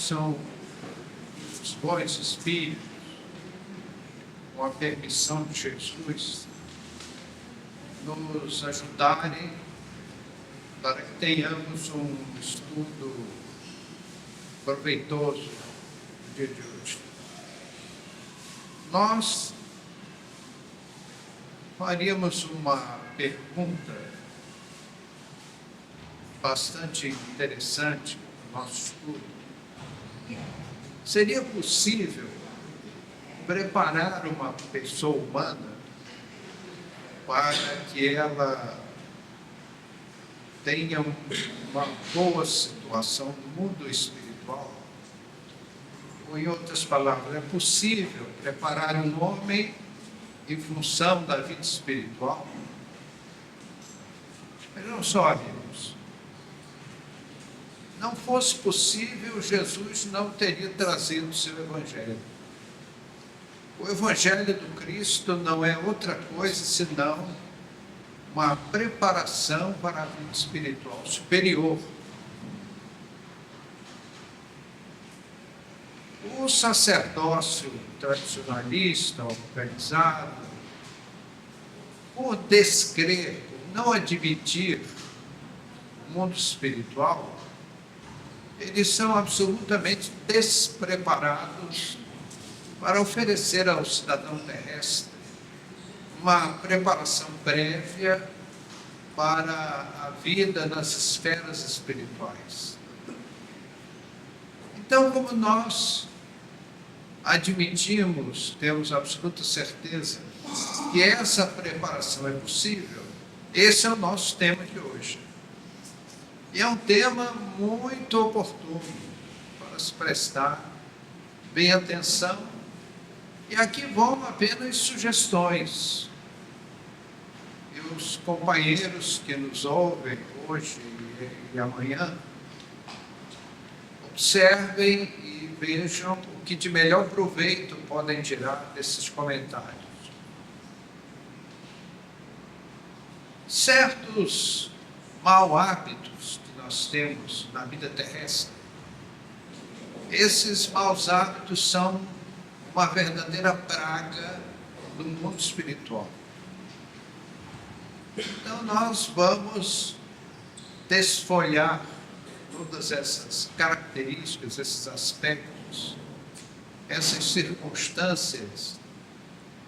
possam os bons espíritos, com a permissão de Jesus, nos ajudarem para que tenhamos um estudo proveitoso no dia de hoje. Nós faríamos uma pergunta bastante interessante no nosso estudo. Seria possível preparar uma pessoa humana para que ela tenha uma boa situação no mundo espiritual? Ou, em outras palavras, é possível preparar um homem em função da vida espiritual? Mas não só, amigos. Não fosse possível, Jesus não teria trazido o seu Evangelho. O Evangelho do Cristo não é outra coisa senão uma preparação para a vida espiritual superior. O sacerdócio tradicionalista, organizado, por descrer, por não admitir o mundo espiritual, eles são absolutamente despreparados para oferecer ao cidadão terrestre uma preparação prévia para a vida nas esferas espirituais. Então, como nós admitimos, temos absoluta certeza que essa preparação é possível, esse é o nosso tema de hoje. E é um tema muito oportuno para se prestar bem atenção. E aqui vão apenas sugestões. E os companheiros que nos ouvem hoje e amanhã, observem e vejam o que de melhor proveito podem tirar desses comentários. Certos mau hábitos que nós temos na vida terrestre, esses maus hábitos são uma verdadeira praga do mundo espiritual. Então nós vamos desfolhar todas essas características, esses aspectos, essas circunstâncias,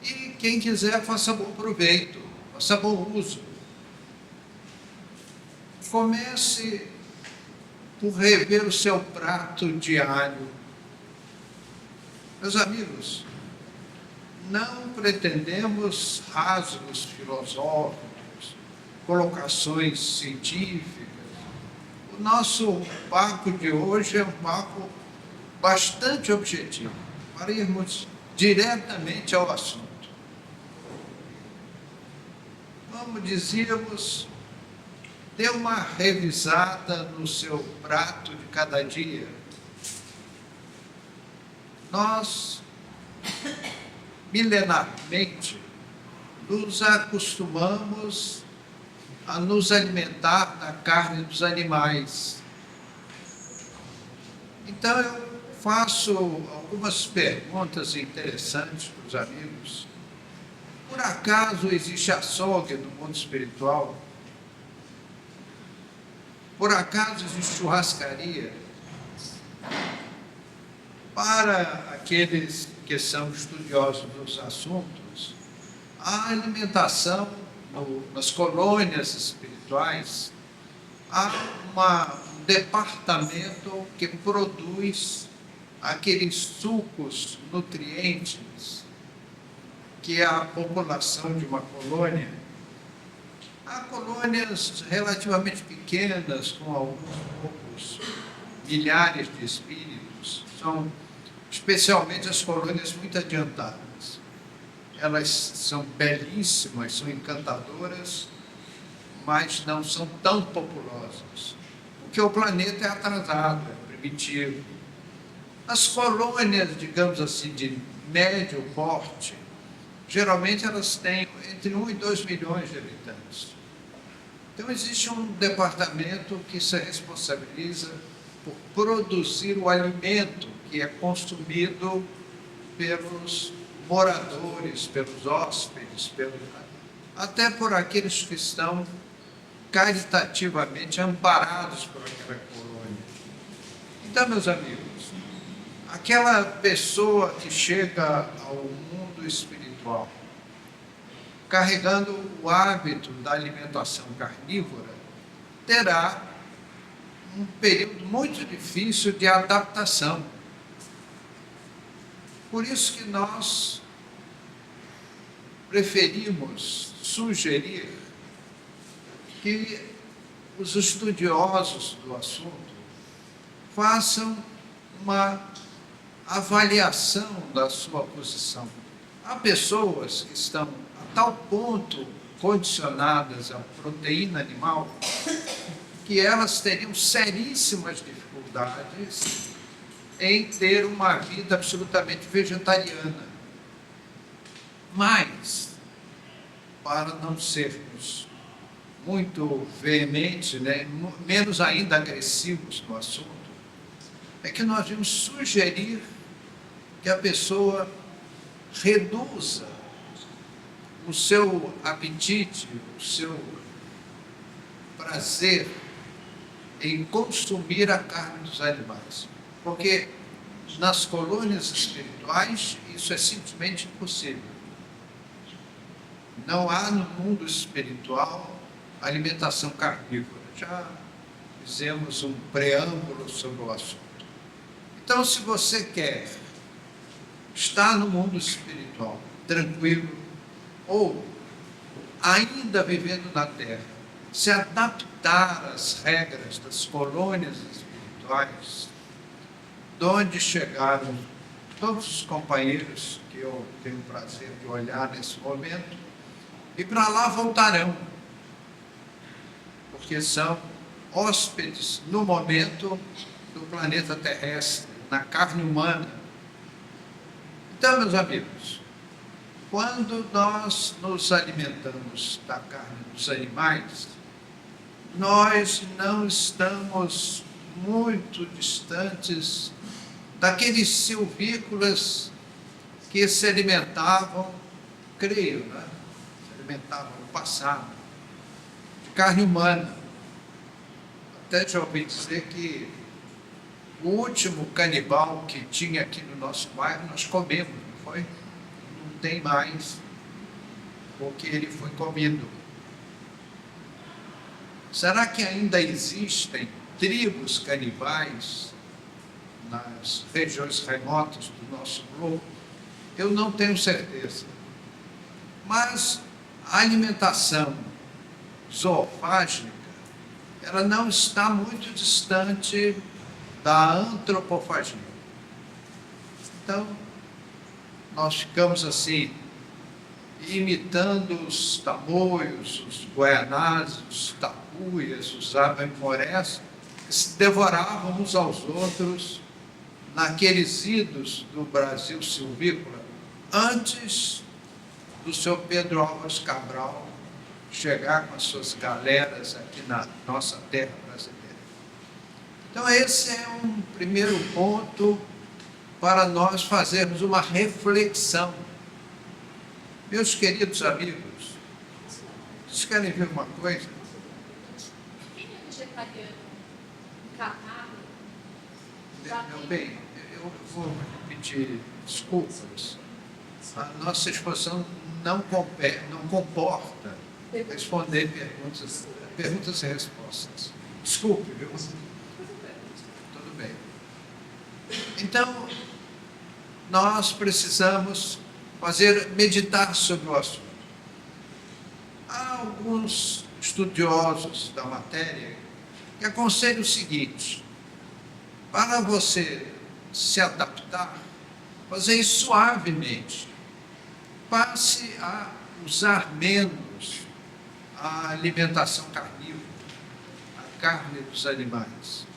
e quem quiser faça bom proveito, faça bom uso. Comece por rever o seu prato diário. Meus amigos, não pretendemos rasgos filosóficos, colocações científicas. O nosso papo de hoje é um papo bastante objetivo, para irmos diretamente ao assunto. Como dizíamos, dê uma revisada no seu prato de cada dia. Nós, milenarmente, nos acostumamos a nos alimentar da carne dos animais. Então, eu faço algumas perguntas interessantes para os amigos. Por acaso existe açougue no mundo espiritual? Por acaso existe churrascaria? Para aqueles que são estudiosos dos assuntos, a alimentação nas colônias espirituais, há um departamento que produz aqueles sucos nutrientes que a população de uma colônia, há colônias relativamente pequenas, com alguns poucos milhares de espíritos, são especialmente as colônias muito adiantadas. Elas são belíssimas, são encantadoras, mas não são tão populosas, porque o planeta é atrasado, é primitivo. As colônias, digamos assim, de médio porte, geralmente elas têm entre 1 e 2 milhões de habitantes. Então existe um departamento que se responsabiliza por produzir o alimento que é consumido pelos moradores, pelos hóspedes, até por aqueles que estão caritativamente amparados por aquela colônia. Então, meus amigos, aquela pessoa que chega ao mundo espiritual carregando o hábito da alimentação carnívora, terá um período muito difícil de adaptação. Por isso que nós preferimos sugerir que os estudiosos do assunto façam uma avaliação da sua posição. Há pessoas que estão a tal ponto condicionadas à proteína animal que elas teriam seríssimas dificuldades em ter uma vida absolutamente vegetariana. Mas, para não sermos muito veementes, né, menos ainda agressivos no assunto, é que nós vamos sugerir que a pessoa reduza o seu apetite, o seu prazer em consumir a carne dos animais. Porque nas colônias espirituais isso é simplesmente impossível. Não há no mundo espiritual alimentação carnívora. Já fizemos um preâmbulo sobre o assunto. Então, se você quer estar no mundo espiritual tranquilo, ou ainda vivendo na Terra, se adaptar às regras das colônias espirituais, de onde chegaram todos os companheiros que eu tenho o prazer de olhar nesse momento, e para lá voltarão, porque são hóspedes no momento do planeta terrestre, na carne humana. Então, meus amigos, quando nós nos alimentamos da carne dos animais, nós não estamos muito distantes daqueles silvícolas que se alimentavam, creio, né? Se alimentavam no passado, de carne humana. Até já ouvi dizer que o último canibal que tinha aqui no nosso bairro, nós comemos, não foi? Não tem mais, porque ele foi comido. Será que ainda existem tribos canibais nas regiões remotas do nosso globo? Eu não tenho certeza. Mas a alimentação zoofágica, ela não está muito distante da antropofagia. Então, nós ficamos assim, imitando os tamoios, os guaianazes, os tapuias, os abemorés, que se devoravam uns aos outros naqueles idos do Brasil silvícola, antes do seu Pedro Álvares Cabral chegar com as suas galeras aqui na nossa terra brasileira. Então, esse é um primeiro ponto para nós fazermos uma reflexão. Meus queridos amigos, vocês querem ver uma coisa? Quem é vegetariano? Carnado? Meu bem, eu vou pedir desculpas. A nossa exposição não comporta responder perguntas e respostas. Desculpe, viu? Tudo bem. Então, nós precisamos meditar sobre o assunto. Há alguns estudiosos da matéria que aconselham o seguinte: para você se adaptar, fazer isso suavemente. Passe a usar menos a alimentação carnívora, a carne dos animais.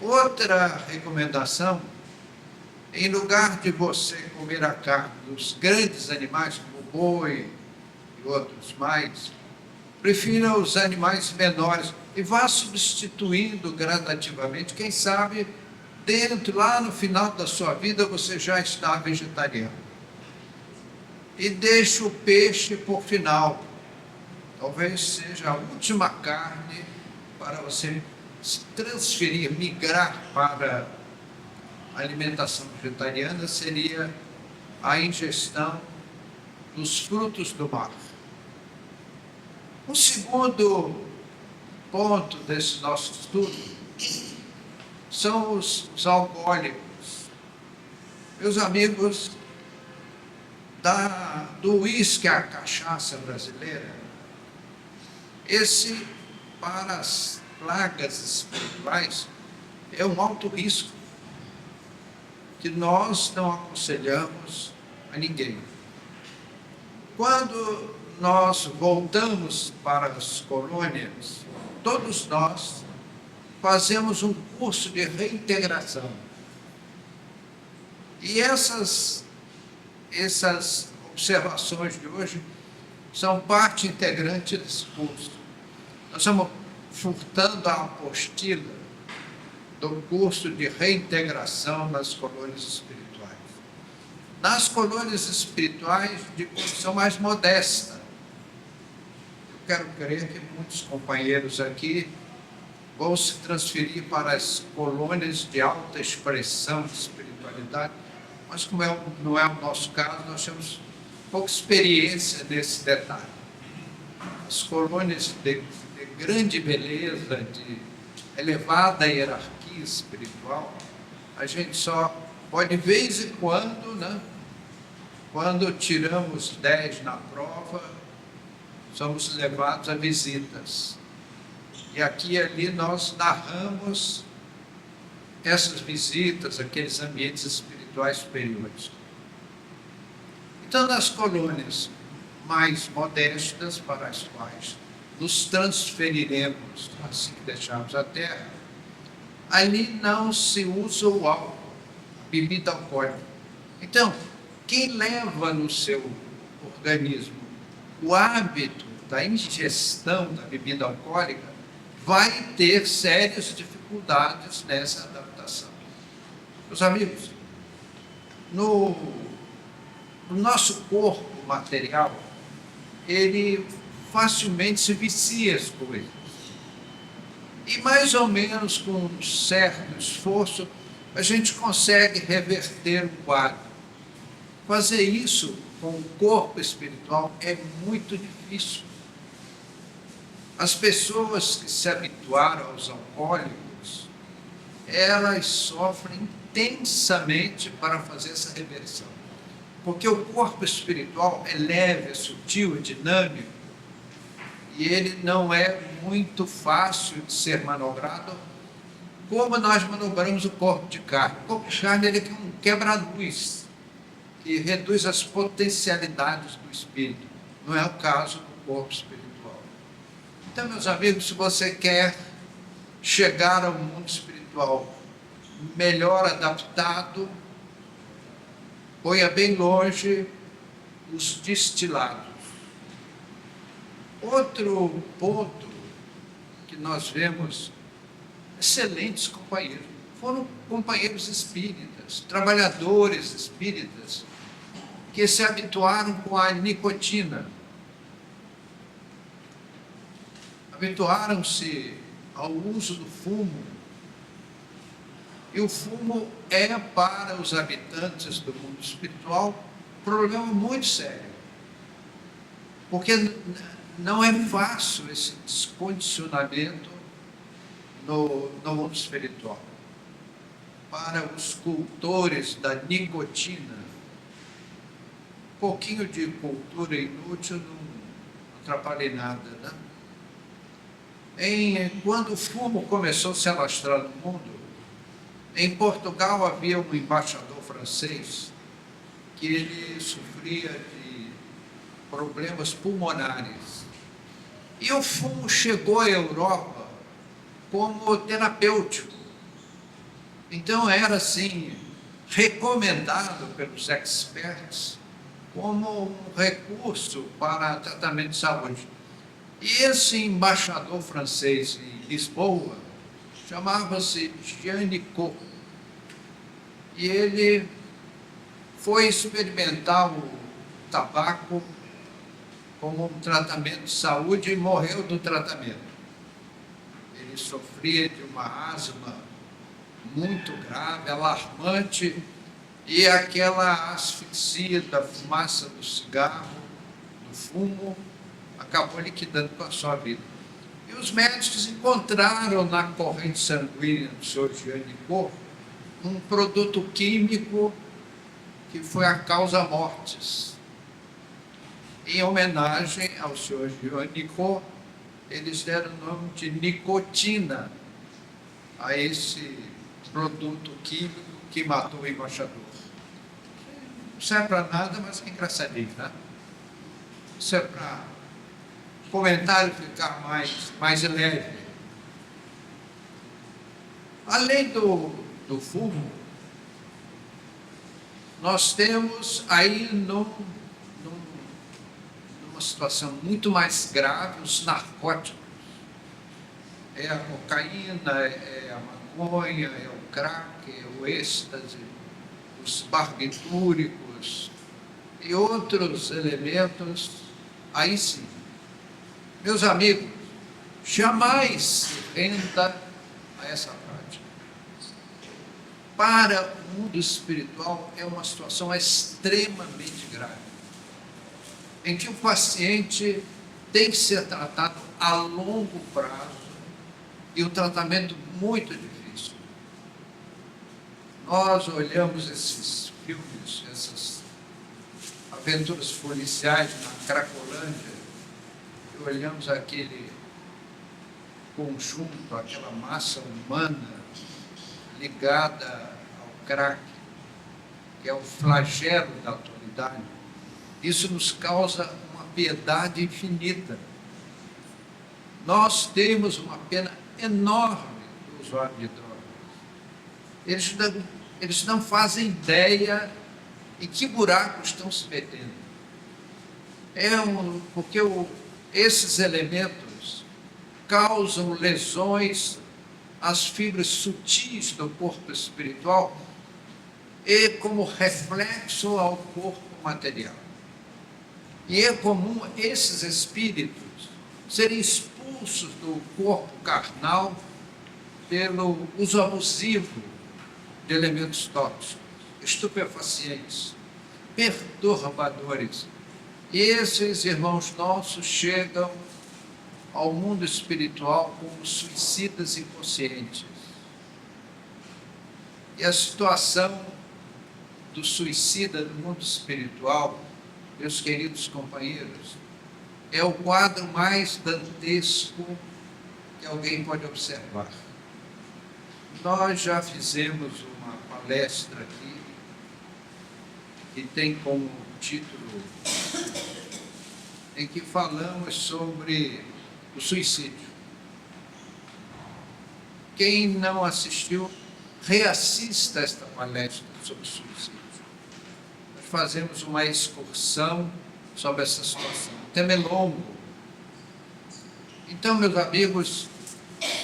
Outra recomendação: em lugar de você comer a carne dos grandes animais, como o boi e outros mais, Prefira os animais menores e vá substituindo gradativamente. Quem sabe, lá no final da sua vida, você já está vegetariano. E deixe o peixe por final. Talvez seja a última carne para você se transferir, migrar para a alimentação vegetariana, seria a ingestão dos frutos do mar. Um segundo ponto desse nosso estudo são os alcoólicos. Meus amigos, do uísque à cachaça brasileira, esse, para as plagas espirituais, é um alto risco que nós não aconselhamos a ninguém. Quando nós voltamos para as colônias, todos nós fazemos um curso de reintegração. E essas observações de hoje são parte integrante desse curso. Nós estamos furtando a apostila do curso de reintegração nas colônias espirituais. Nas colônias espirituais de condição mais modesta. Eu quero crer que muitos companheiros aqui vão se transferir para as colônias de alta expressão de espiritualidade, mas como não é o nosso caso, nós temos pouca experiência nesse detalhe. As colônias de grande beleza, de elevada hierarquia espiritual, a gente só pode, de vez em quando, né, quando tiramos 10 na prova, somos levados a visitas. E aqui e ali nós narramos essas visitas, aqueles ambientes espirituais superiores. Então, nas colônias mais modestas, para as quais nos transferiremos assim que deixarmos a Terra, ali não se usa o álcool, a bebida alcoólica. Então, quem leva no seu organismo o hábito da ingestão da bebida alcoólica vai ter sérias dificuldades nessa adaptação. Meus amigos, no nosso corpo material, ele facilmente se vicia as coisas. E mais ou menos com um certo esforço, a gente consegue reverter o quadro. Fazer isso com o corpo espiritual é muito difícil. As pessoas que se habituaram aos alcoólicos, elas sofrem intensamente para fazer essa reversão. Porque o corpo espiritual é leve, é sutil, é dinâmico, e ele não é muito fácil de ser manobrado, como nós manobramos o corpo de carne. O corpo de carne ele é um quebra-luz, que reduz as potencialidades do espírito. Não é o caso do corpo espiritual. Então, meus amigos, se você quer chegar ao mundo espiritual melhor adaptado, ponha bem longe os destilados. Outro ponto que nós vemos, excelentes companheiros, foram companheiros espíritas, trabalhadores espíritas, que se habituaram com a nicotina, habituaram-se ao uso do fumo, e o fumo é, para os habitantes do mundo espiritual, um problema muito sério, porque não é fácil esse descondicionamento no mundo espiritual. Para os cultores da nicotina, um pouquinho de cultura inútil não atrapalha em nada, né? Quando o fumo começou a se alastrar no mundo, em Portugal havia um embaixador francês que ele sofria de problemas pulmonares. E o fumo chegou à Europa como terapêutico. Então era assim, recomendado pelos experts como um recurso para tratamento de saúde. E esse embaixador francês em Lisboa chamava-se Jean Nicot. E ele foi experimentar o tabaco como um tratamento de saúde e morreu do tratamento. Ele sofria de uma asma muito grave, alarmante, e aquela asfixia da fumaça do cigarro, do fumo, acabou liquidando com a sua vida. E os médicos encontraram na corrente sanguínea do Sr. Jean Nicot um produto químico que foi a causa mortis. Em homenagem ao Sr. Jean Nicot, eles deram o nome de nicotina a esse produto químico que matou o embaixador. Não serve para nada, mas é engraçadinho, né? Isso é para o comentário ficar mais leve. Além do fumo, nós temos aí numa situação muito mais grave os narcóticos. É a cocaína, é a maconha, é o crack, é o êxtase, os barbitúricos e outros elementos. Aí sim, meus amigos, jamais se renda a essa prática. Para o mundo espiritual é uma situação extremamente grave, em que o paciente tem que ser tratado a longo prazo e o tratamento muito difícil. Nós olhamos esses filmes, essas aventuras policiais na Cracolândia, e olhamos aquele conjunto, aquela massa humana ligada ao crack, que é o flagelo da atualidade. Isso nos causa uma piedade infinita. Nós temos uma pena enorme do usuário de drogas. Eles não fazem ideia em que buraco estão se metendo. Porque esses elementos causam lesões às fibras sutis do corpo espiritual e como reflexo ao corpo material. E é comum esses espíritos serem expulsos do corpo carnal pelo uso abusivo de elementos tóxicos, estupefacientes, perturbadores. E esses irmãos nossos chegam ao mundo espiritual como suicidas inconscientes. E a situação do suicida no mundo espiritual, meus queridos companheiros, é o quadro mais dantesco que alguém pode observar. Nós já fizemos uma palestra aqui que tem como título em que falamos sobre o suicídio. Quem não assistiu, reassista esta palestra sobre suicídio. Nós fazemos uma excursão sobre essa situação. O tema é longo. Então, meus amigos,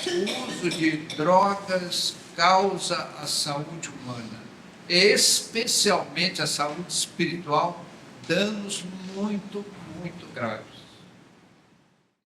o uso de drogas causa à saúde humana, especialmente à saúde espiritual, danos muito, muito graves.